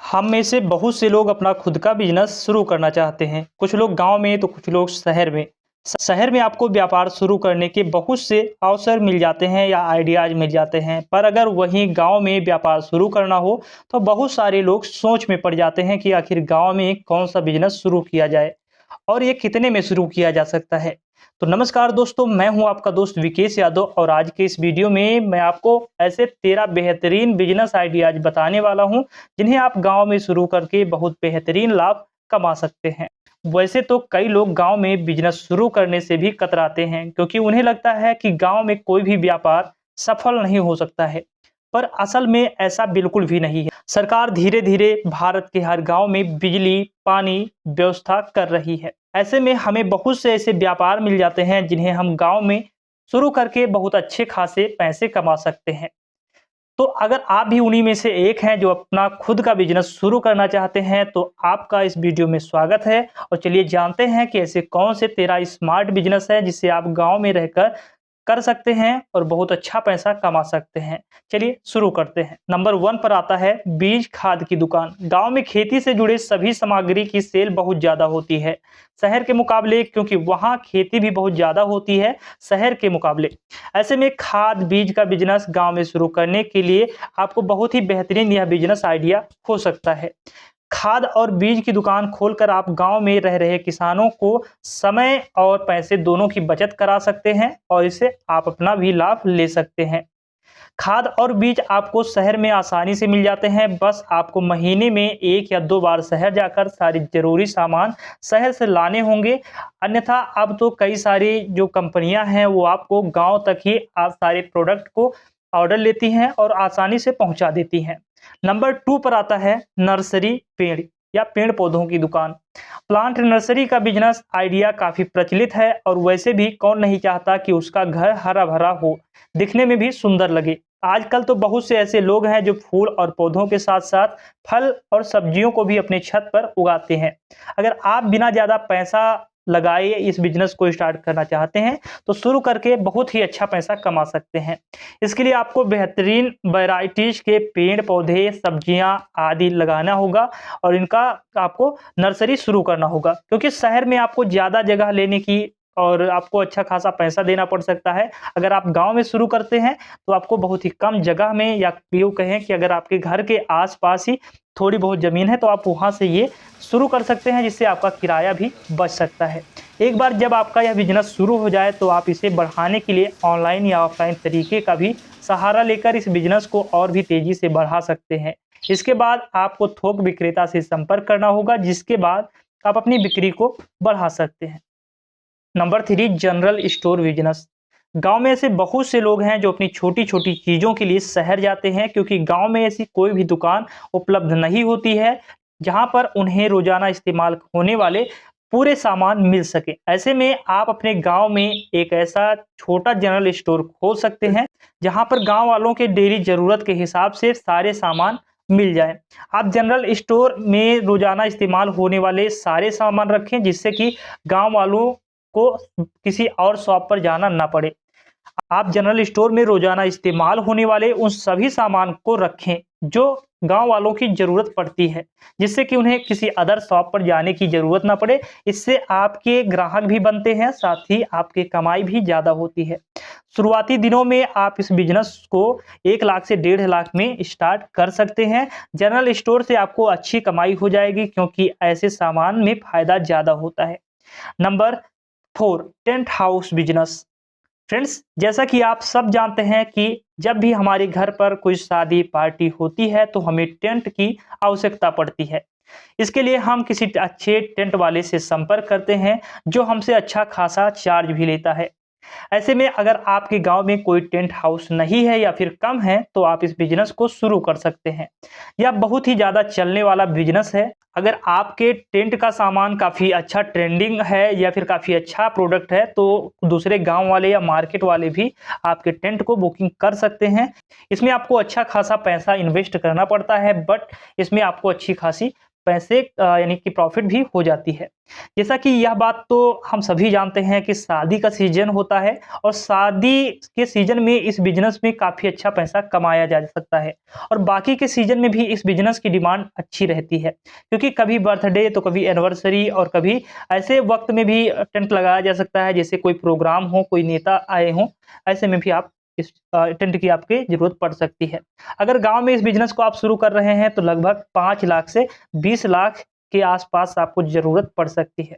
हम में से बहुत से लोग अपना खुद का बिजनेस शुरू करना चाहते हैं। कुछ लोग गांव में तो कुछ लोग शहर में। शहर में आपको व्यापार शुरू करने के बहुत से अवसर मिल जाते हैं या आइडियाज मिल जाते हैं, पर अगर वहीं गांव में व्यापार शुरू करना हो तो बहुत सारे लोग सोच में पड़ जाते हैं कि आखिर गांव में कौन सा बिजनेस शुरू किया जाए और ये कितने में शुरू किया जा सकता है। तो नमस्कार दोस्तों, मैं हूं आपका दोस्त विकेश यादव और आज के इस वीडियो में मैं आपको ऐसे 13 बेहतरीन बिजनेस आइडियाज बताने वाला हूं जिन्हें आप गांव में शुरू करके बहुत बेहतरीन लाभ कमा सकते हैं। वैसे तो कई लोग गांव में बिजनेस शुरू करने से भी कतराते हैं क्योंकि उन्हें लगता है कि गांव में कोई भी व्यापार सफल नहीं हो सकता है, पर असल में ऐसा बिल्कुल भी नहीं है। सरकार धीरे धीरे भारत के हर गांव में बिजली पानी व्यवस्था कर रही है। ऐसे में हमें बहुत से ऐसे व्यापार मिल जाते हैं जिन्हें हम गांव में शुरू करके बहुत अच्छे खासे पैसे कमा सकते हैं। तो अगर आप भी उन्हीं में से एक हैं जो अपना खुद का बिजनेस शुरू करना चाहते हैं तो आपका इस वीडियो में स्वागत है। और चलिए जानते हैं कि ऐसे कौन से 13 स्मार्ट बिजनेस है जिससे आप गांव में रहकर कर सकते हैं और बहुत अच्छा पैसा कमा सकते हैं। चलिए शुरू करते हैं। नंबर 1 पर आता है बीज खाद की दुकान। गांव में खेती से जुड़े सभी सामग्री की सेल बहुत ज्यादा होती है शहर के मुकाबले, क्योंकि वहां खेती भी बहुत ज्यादा होती है शहर के मुकाबले। ऐसे में खाद बीज का बिजनेस गांव में शुरू करने के लिए आपको बहुत ही बेहतरीन यह बिजनेस आइडिया हो सकता है। खाद और बीज की दुकान खोलकर आप गांव में रह रहे किसानों को समय और पैसे दोनों की बचत करा सकते हैं और इससे आप अपना भी लाभ ले सकते हैं। खाद और बीज आपको शहर में आसानी से मिल जाते हैं, बस आपको महीने में 1 या 2 बार शहर जाकर सारी जरूरी सामान शहर से लाने होंगे। अन्यथा अब तो कई सारी जो कंपनियां हैं वो आपको गांव तक ही आप सारे प्रोडक्ट को ऑर्डर लेती हैं और आसानी से पहुंचा देती हैं। नंबर 2 पर आता है नर्सरी पेड़ या पेड़ पौधों की दुकान। प्लांट नर्सरी का बिजनेस आइडिया काफी प्रचलित है और वैसे भी कौन नहीं चाहता कि उसका घर हरा भरा हो, दिखने में भी सुंदर लगे। आजकल तो बहुत से ऐसे लोग हैं जो फूल और पौधों के साथ साथ फल और सब्जियों को भी अपने छत पर उगाते हैं। अगर आप बिना ज्यादा पैसा लगाए इस बिजनेस को स्टार्ट करना चाहते हैं तो शुरू करके बहुत ही अच्छा पैसा कमा सकते हैं। इसके लिए आपको बेहतरीन वैरायटीज के पेड़ पौधे सब्जियां आदि लगाना होगा और इनका आपको नर्सरी शुरू करना होगा, क्योंकि शहर में आपको ज्यादा जगह लेने की और आपको अच्छा खासा पैसा देना पड़ सकता है। अगर आप गांव में शुरू करते हैं तो आपको बहुत ही कम जगह में, या यूं कहें कि अगर आपके घर के आसपास ही थोड़ी बहुत जमीन है तो आप वहां से ये शुरू कर सकते हैं, जिससे आपका किराया भी बच सकता है। एक बार जब आपका यह बिजनेस शुरू हो जाए तो आप इसे बढ़ाने के लिए ऑनलाइन या ऑफलाइन तरीके का भी सहारा लेकर इस बिजनेस को और भी तेजी से बढ़ा सकते हैं। इसके बाद आपको थोक विक्रेता से संपर्क करना होगा, जिसके बाद आप अपनी बिक्री को बढ़ा सकते हैं। Number 3 general store business. गांव में ऐसे बहुत से लोग हैं जो अपनी छोटी छोटी चीजों के लिए शहर जाते हैं, क्योंकि गांव में ऐसी कोई भी दुकान उपलब्ध नहीं होती है जहां पर उन्हें रोजाना इस्तेमाल होने वाले पूरे सामान मिल सके। ऐसे में आप अपने गांव में एक ऐसा छोटा जनरल स्टोर खोल सकते हैं जहां पर गांव वालों के डेली जरूरत के हिसाब से सारे सामान मिल जाए। आप जनरल स्टोर में रोजाना इस्तेमाल होने वाले सारे सामान रखें, जिससे कि गांव वालों को किसी और शॉप पर जाना ना पड़े। आप जनरल स्टोर में रोजाना इस्तेमाल होने वाले उन सभी सामान को रखें जो गांव वालों की जरूरत पड़ती है, जिससे कि उन्हें किसी अदर शॉप पर जाने की जरूरत ना पड़े। इससे आपके ग्राहक भी बनते हैं, साथ ही आपकी कमाई भी ज्यादा होती है। शुरुआती दिनों में आप इस बिजनेस को 1 लाख से 1.5 लाख में स्टार्ट कर सकते हैं। जनरल स्टोर से आपको अच्छी कमाई हो जाएगी, क्योंकि ऐसे सामान में फायदा ज्यादा होता है। Number 4 tent house business. Friends, जैसा कि आप सब जानते हैं कि जब भी हमारे घर पर कोई शादी पार्टी होती है तो हमें टेंट की आवश्यकता पड़ती है। इसके लिए हम किसी अच्छे टेंट वाले से संपर्क करते हैं जो हमसे अच्छा खासा चार्ज भी लेता है। ऐसे में अगर आपके गांव में कोई टेंट हाउस नहीं है या फिर कम है तो आप इस बिजनेस को शुरू कर सकते हैं। यह बहुत ही ज्यादा चलने वाला बिजनेस है। अगर आपके टेंट का सामान काफी अच्छा ट्रेंडिंग है या फिर काफी अच्छा प्रोडक्ट है तो दूसरे गांव वाले या मार्केट वाले भी आपके टेंट को बुकिंग कर सकते हैं। इसमें आपको अच्छा खासा पैसा इन्वेस्ट करना पड़ता है, बट इसमें आपको अच्छी खासी पैसे यानी कि प्रॉफिट भी हो जाती है। जैसा कि यह बात तो हम सभी जानते हैं कि शादी का सीज़न होता है और शादी के सीज़न में इस बिज़नेस में काफ़ी अच्छा पैसा कमाया जा सकता है और बाकी के सीज़न में भी इस बिज़नेस की डिमांड अच्छी रहती है। क्योंकि कभी बर्थडे तो कभी एनिवर्सरी और कभी ऐसे वक़्त में भी टेंट लगाया जा सकता है, जैसे कोई प्रोग्राम हो, कोई नेता आए हों, ऐसे में भी आप इस टेंट की आपकी ज़रूरत पड़ सकती है। अगर गाँव में इस बिज़नेस को आप शुरू कर रहे हैं तो लगभग 5 लाख से 20 लाख के आस-पास आपको ज़रूरत पड़ सकती है।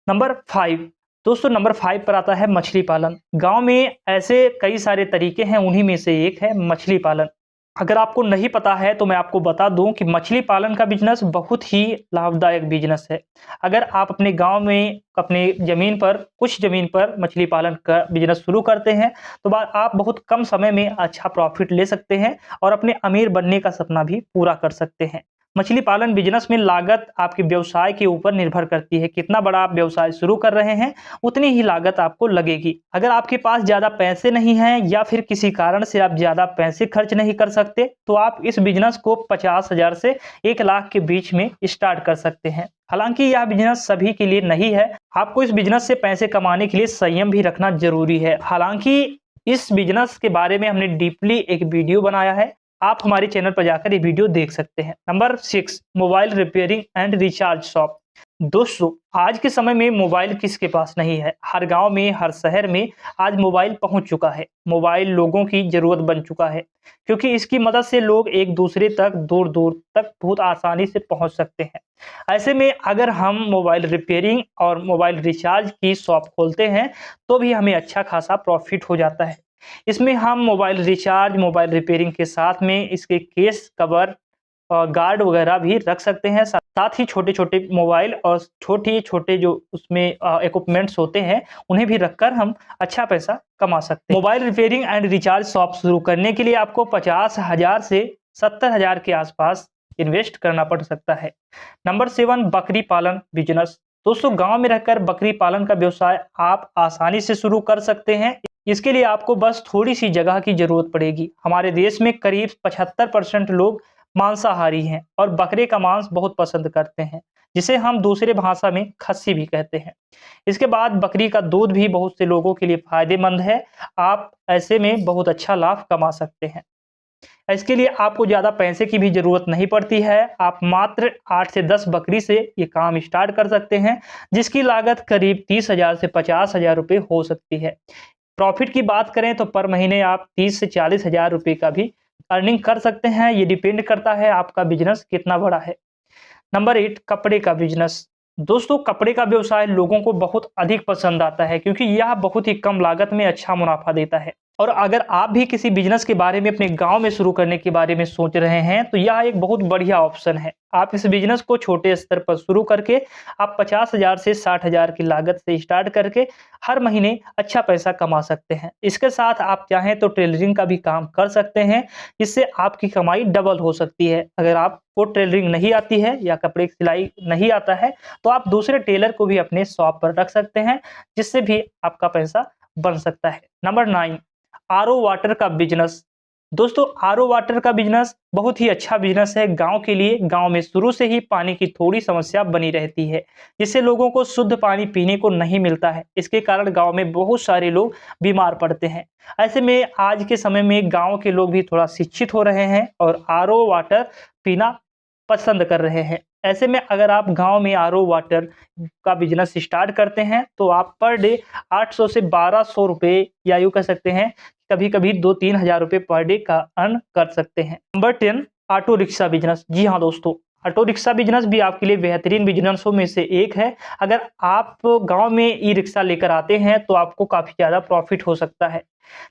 नंबर 5 दोस्तों, नंबर 5 पर आता है मछली पालन। गाँव में ऐसे कई सारे तरीके हैं, उन्हीं में से एक है मछली पालन। अगर आपको नहीं पता है तो मैं आपको बता दूं कि मछली पालन का बिज़नेस बहुत ही लाभदायक बिज़नेस है। अगर आप अपने गाँव में अपने ज़मीन पर कुछ ज़मीन पर मछली पालन का बिज़नेस शुरू करते हैं तो आप बहुत कम समय में अच्छा प्रॉफ़िट ले सकते हैं और अपने अमीर बनने का सपना भी पूरा कर सकते हैं। मछली पालन बिज़नेस में लागत आपके व्यवसाय के ऊपर निर्भर करती है। कितना बड़ा आप व्यवसाय शुरू कर रहे हैं, उतनी ही लागत आपको लगेगी। अगर आपके पास ज़्यादा पैसे नहीं हैं या फिर किसी कारण से आप ज़्यादा पैसे खर्च नहीं कर सकते, तो आप इस बिज़नेस को 50,000 से 1 लाख के बीच में स्टार्ट कर सकते हैं। हालाँकि यह बिज़नेस सभी के लिए नहीं है। आपको इस बिज़नेस से पैसे कमाने के लिए संयम भी रखना ज़रूरी है। हालाँकि इस बिज़नेस के बारे में हमने डीपली एक वीडियो बनाया है। आप हमारे चैनल पर जाकर ये वीडियो देख सकते हैं। Number 6 mobile repairing and recharge shop. दोस्तों, आज के समय में मोबाइल किसके पास नहीं है? हर गांव में, हर शहर में आज मोबाइल पहुंच चुका है। मोबाइल लोगों की ज़रूरत बन चुका है क्योंकि इसकी मदद से लोग एक दूसरे तक दूर-दूर तक बहुत आसानी से पहुंच सकते हैं। ऐसे में अगर हम मोबाइल रिपेयरिंग और मोबाइल रिचार्ज की शॉप खोलते हैं, तो भी हमें अच्छा खासा प्रॉफिट हो जाता है। इसमें हम मोबाइल रिचार्ज, मोबाइल रिपेयरिंग के साथ में इसके केस, कवर गार्ड वगैरह भी रख सकते हैं। साथ ही छोटे-छोटे मोबाइल और छोटे-छोटे जो उसमें इक्विपमेंट्स होते हैं, उन्हें भी रखकर हम अच्छा पैसा कमा सकते हैं। Mobile repairing and recharge shop शुरू करने के लिए आपको 50,000 से 70,000 के आसपास इन्वेस्ट करना पड़ सकता है। नंबर 7 बकरी पालन बिज़नेस। दोस्तों, गाँव में रहकर बकरी पालन का व्यवसाय आप आसानी से शुरू कर सकते हैं। इसके लिए आपको बस थोड़ी-सी जगह की ज़रूरत पड़ेगी। हमारे देश में करीब 75% लोग मांसाहारी हैं और बकरे का मांस बहुत पसंद करते हैं, जिसे हम दूसरे भाषा में खस्सी भी कहते हैं। इसके बाद बकरी का दूध भी बहुत से लोगों के लिए फ़ायदेमंद है। आप ऐसे में बहुत अच्छा लाभ कमा सकते हैं। इसके लिए आपको ज़्यादा पैसे की भी ज़रूरत नहीं पड़ती है। आप मात्र 8 से 10 बकरी से ये काम स्टार्ट कर सकते हैं, जिसकी लागत करीब 30,000 से 50,000 रुपए हो सकती है। प्रॉफिट की बात करें तो पर महीने आप 30 से 40,000 रुपए का भी अर्निंग कर सकते हैं। ये डिपेंड करता है आपका बिज़नेस कितना बड़ा है। नंबर 8 कपड़े का बिज़नेस। दोस्तों, कपड़े का व्यवसाय लोगों को बहुत अधिक पसंद आता है क्योंकि यह बहुत ही कम लागत में अच्छा मुनाफा देता है। और अगर आप भी किसी बिज़नेस के बारे में अपने गाँव में शुरू करने के बारे में सोच रहे हैं, तो यह एक बहुत बढ़िया ऑप्शन है। आप इस बिज़नेस को छोटे स्तर पर शुरू करके आप 50,000 से 60,000 की लागत से स्टार्ट करके हर महीने अच्छा पैसा कमा सकते हैं। इसके साथ आप चाहें तो टेलरिंग का भी काम कर सकते हैं, जिससे आपकी कमाई डबल हो सकती है। अगर आपको टेलरिंग नहीं आती है या कपड़े की सिलाई नहीं आता है, तो आप दूसरे टेलर को भी अपने शॉप पर रख सकते हैं, जिससे भी आपका पैसा बन सकता है। नंबर 9 आरओ वाटर का बिज़नेस। दोस्तों, आरओ वाटर का बिज़नेस बहुत ही अच्छा बिज़नेस है गाँव के लिए। गाँव में शुरू से ही पानी की थोड़ी समस्या बनी रहती है, जिससे लोगों को शुद्ध पानी पीने को नहीं मिलता है। इसके कारण गाँव में बहुत सारे लोग बीमार पड़ते हैं। ऐसे में आज के समय में गाँव के लोग भी थोड़ा शिक्षित हो रहे हैं और आरओ वाटर पीना पसंद कर रहे हैं। ऐसे में अगर आप गाँव में आरओ वाटर का बिज़नेस स्टार्ट करते हैं, तो आप पर डे 800 से 1200 रुपए या यूँ कह सकते हैं कभी-कभी 2-3 हज़ार रुपए पर डे का अर्न कर सकते हैं। Number 10 auto rickshaw business. जी हाँ दोस्तों, ऑटो रिक्शा बिज़नेस भी आपके लिए बेहतरीन बिज़नेसों में से एक है। अगर आप गाँव में ई-रिक्शा लेकर आते हैं, तो आपको काफ़ी ज़्यादा प्रॉफ़िट हो सकता है।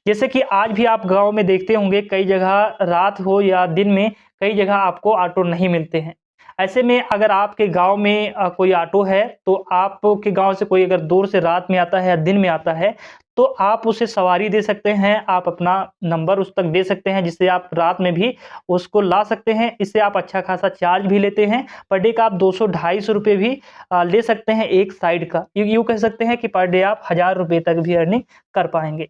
जैसे कि आज भी आप गाँव में देखते होंगे कई जगह रात हो या दिन में कई जगह आपको ऑटो नहीं मिलते हैं। ऐसे में अगर आपके गाँव में कोई ऑटो है, तो आपके गाँव से कोई अगर दूर से रात में आता है या दिन में आता है, तो आप उसे सवारी दे सकते हैं। आप अपना नंबर उस तक दे सकते हैं, जिससे आप रात में भी उसको ला सकते हैं। इससे आप अच्छा खासा चार्ज भी लेते हैं। पर डे का आप 200-250 रुपए भी ले सकते हैं एक साइड का। यूँ कह सकते हैं कि पर डे आप 1000 रुपए तक भी अर्निंग कर पाएँगे।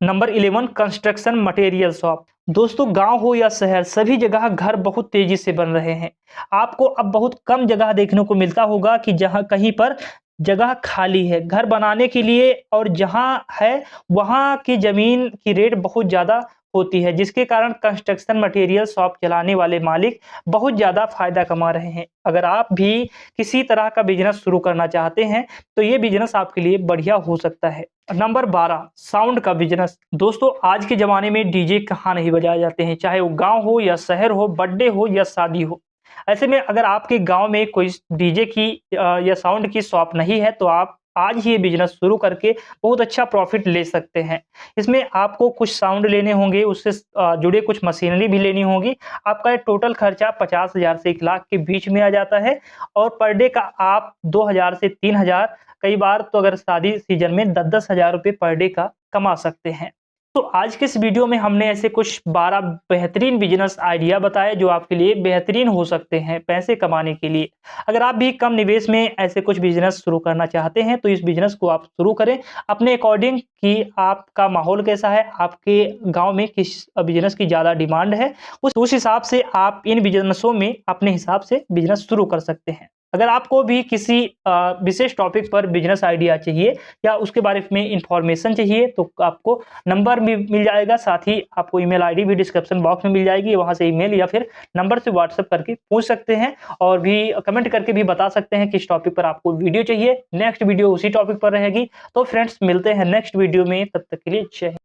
Number 11 construction material shop. दोस्तों गांव हो या शहर सभी जगह घर बहुत तेजी से बन रहे हैं। आपको अब बहुत कम जगह देखने को मिलता होगा कि जहां कहीं पर जगह खाली है घर बनाने के लिए, और जहां है वहां की जमीन की रेट बहुत ज़्यादा होती है, जिसके कारण कंस्ट्रक्शन मटेरियल शॉप चलाने वाले मालिक बहुत ज़्यादा फायदा कमा रहे हैं। अगर आप भी किसी तरह का बिजनेस शुरू करना चाहते हैं तो ये बिजनेस आपके लिए बढ़िया हो सकता है। नंबर 12 साउंड का बिजनेस। दोस्तों आज के ज़माने में डीजे कहाँ नहीं बजाए जाते हैं, चाहे वो गांव हो या शहर हो, बर्थडे हो या शादी हो। ऐसे में अगर आपके गांव में कोई डीजे की या साउंड की शॉप नहीं है तो आप आज ही ये बिजनेस शुरू करके बहुत अच्छा प्रॉफिट ले सकते हैं। इसमें आपको कुछ साउंड लेने होंगे, उससे जुड़े कुछ मशीनरी भी लेनी होगी। आपका टोटल खर्चा 50,000 से 1 लाख के बीच में आ जाता है, और पर डे का आप 2,000 से 3,000, कई बार तो अगर शादी सीजन में 10-10 हज़ार रुपये पर डे का कमा सकते हैं। तो आज के इस वीडियो में हमने ऐसे कुछ 12 बेहतरीन बिजनेस आइडिया बताए जो आपके लिए बेहतरीन हो सकते हैं पैसे कमाने के लिए। अगर आप भी कम निवेश में ऐसे कुछ बिजनेस शुरू करना चाहते हैं तो इस बिजनेस को आप शुरू करें अपने अकॉर्डिंग कि आपका माहौल कैसा है, आपके गांव में किस बिजनेस की ज़्यादा डिमांड है, उस हिसाब से आप इन बिजनेसों में अपने हिसाब से बिजनेस शुरू कर सकते हैं। अगर आपको भी किसी विशेष टॉपिक पर बिजनेस आइडिया चाहिए या उसके बारे में इंफॉर्मेशन चाहिए तो आपको नंबर भी मिल जाएगा, साथ ही आपको ईमेल आईडी भी डिस्क्रिप्शन बॉक्स में मिल जाएगी, वहां से ईमेल या फिर नंबर से व्हाट्सएप करके पूछ सकते हैं, और भी कमेंट करके भी बता सकते हैं किस टॉपिक पर आपको वीडियो चाहिए। नेक्स्ट वीडियो उसी टॉपिक पर रहेगी। तो फ्रेंड्स मिलते हैं नेक्स्ट वीडियो में, तब तक के लिए जय हिंद।